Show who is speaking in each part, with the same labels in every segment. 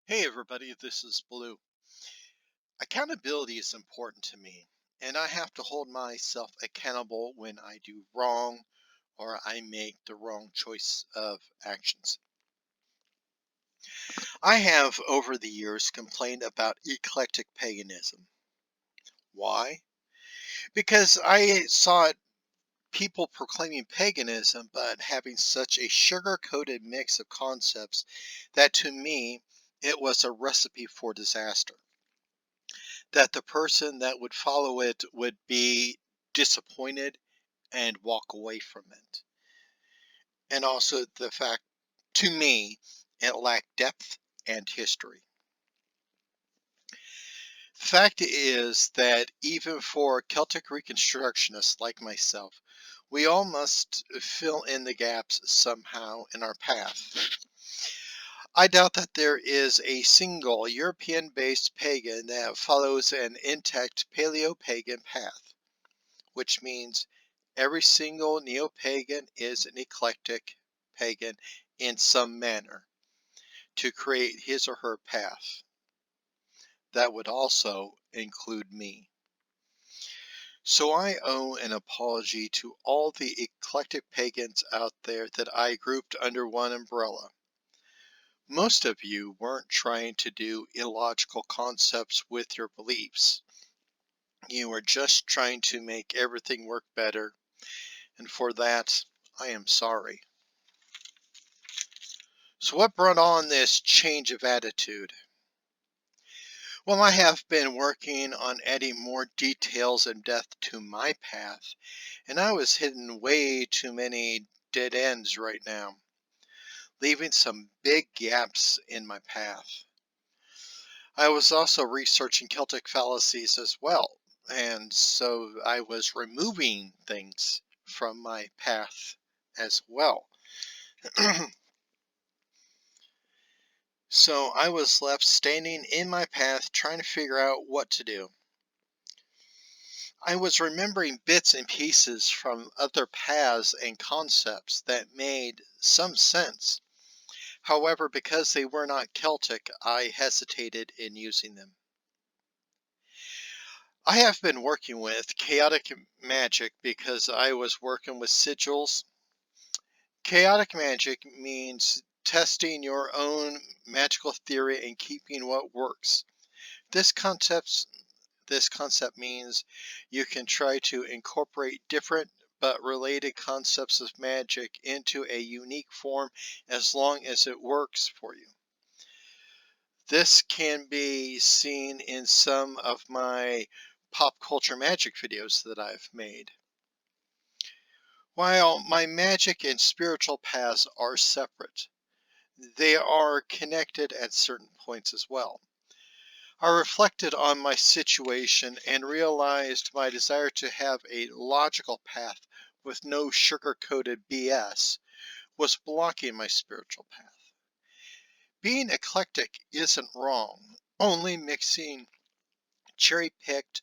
Speaker 1: Hey everybody, this is Blue. Accountability is important to me, and I have to hold myself accountable when I do wrong or I make the wrong choice of actions. I have over the years complained about eclectic paganism. Why? Because I saw people proclaiming paganism but having such a sugar-coated mix of concepts that to me it was a recipe for disaster. That the person that would follow it would be disappointed and walk away from it. And also the fact, to me, it lacked depth and history. The fact is that even for Celtic Reconstructionists like myself, we all must fill in the gaps somehow in our path. I doubt that there is a single European-based pagan that follows an intact Paleo-pagan path, which means every single neo-pagan is an eclectic pagan in some manner to create his or her path. That would also include me. So I owe an apology to all the eclectic pagans out there that I grouped under one umbrella. Most of you weren't trying to do illogical concepts with your beliefs. You were just trying to make everything work better, and for that, I am sorry. So what brought on this change of attitude? Well, I have been working on adding more details and depth to my path, and I was hitting way too many dead ends right now, leaving some big gaps in my path. I was also researching Celtic fallacies as well, and so I was removing things from my path as well. So I was left standing in my path trying to figure out what to do. I was remembering bits and pieces from other paths and concepts that made some sense. However, because they were not Celtic, I hesitated in using them. I have been working with Chaotic Magic because I was working with sigils. Chaotic Magic means testing your own magical theory and keeping what works. This concept this concept means you can try to incorporate different but related concepts of magic into a unique form as long as it works for you. This can be seen in some of my pop culture magic videos that I've made. While my magic and spiritual paths are separate, they are connected at certain points as well. I reflected on my situation and realized my desire to have a logical path with no sugar-coated BS was blocking my spiritual path. Being eclectic isn't wrong, only mixing cherry-picked,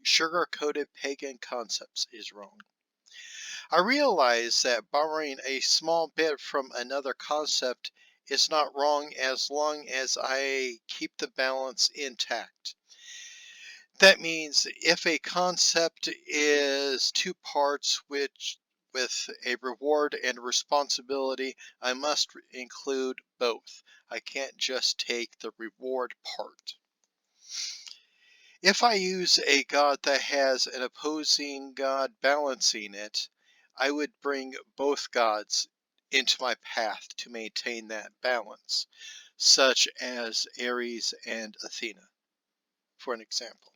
Speaker 1: sugar-coated pagan concepts is wrong. I realize that borrowing a small bit from another concept is not wrong as long as I keep the balance intact. That means if a concept is two parts which with a reward and responsibility, I must include both. I can't just take the reward part. If I use a god that has an opposing god balancing it, I would bring both gods into my path to maintain that balance, such as Ares and Athena, for an example.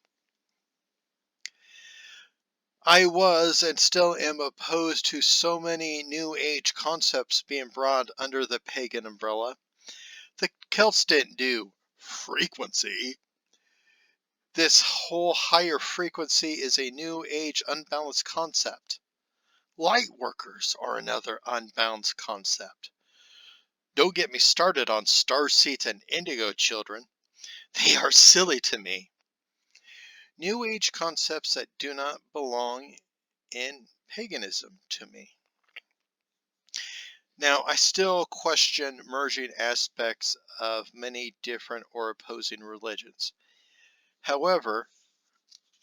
Speaker 1: I was and still am opposed to so many New Age concepts being brought under the pagan umbrella. The Celts didn't do frequency. This whole higher frequency is a New Age unbalanced concept. Light workers are another unbalanced concept. Don't get me started on star seeds and indigo children. They are silly to me. New Age concepts that do not belong in paganism to me. Now, I still question merging aspects of many different or opposing religions. However,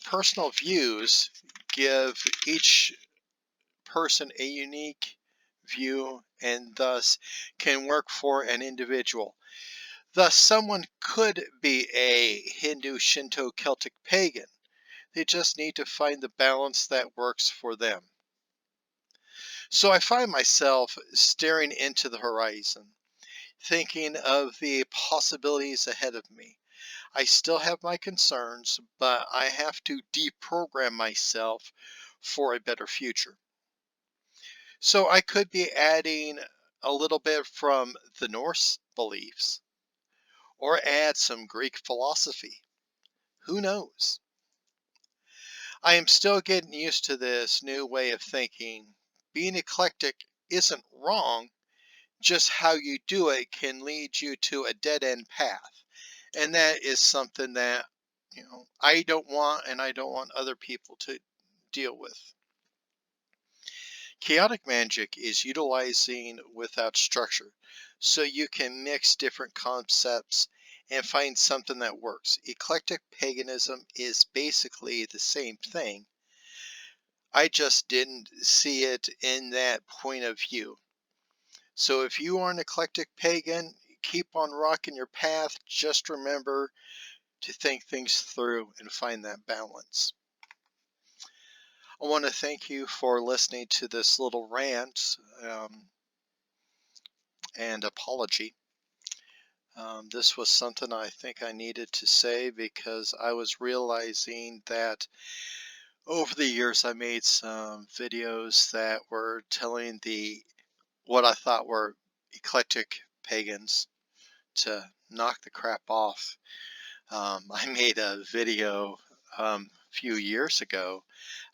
Speaker 1: personal views give each person a unique view and thus can work for an individual. Thus, someone could be a Hindu, Shinto, Celtic pagan. They just need to find the balance that works for them. So I find myself staring into the horizon, thinking of the possibilities ahead of me. I still have my concerns, but I have to deprogram myself for a better future. So I could be adding a little bit from the Norse beliefs or add some Greek philosophy. Who knows? I am still getting used to this new way of thinking. Being eclectic isn't wrong, just how you do it can lead you to a dead end path. And that is something that, I don't want and I don't want other people to deal with. Chaotic magic is utilizing without structure. So you can mix different concepts and find something that works. Eclectic paganism is basically the same thing. I just didn't see it in that point of view. So if you are an eclectic pagan, keep on rocking your path. Just remember to think things through and find that balance. I want to thank you for listening to this little rant and apology. This was something I think I needed to say because I was realizing that over the years I made some videos that were telling what I thought were eclectic pagans to knock the crap off. I made a video a few years ago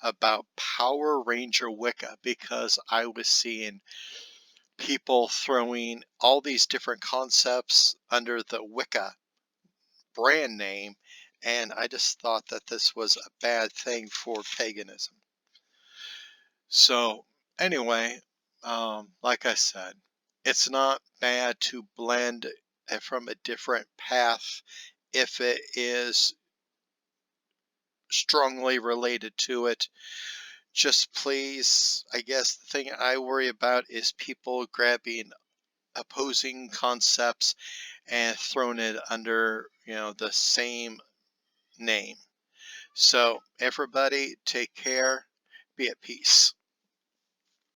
Speaker 1: about Power Ranger Wicca because I was seeing people throwing all these different concepts under the Wicca brand name, and I just thought that this was a bad thing for paganism. So anyway, like I said, it's not bad to blend from a different path if it is strongly related to it. Just please, I guess the thing I worry about is people grabbing opposing concepts and throwing it under, the same name. So everybody take care, be at peace.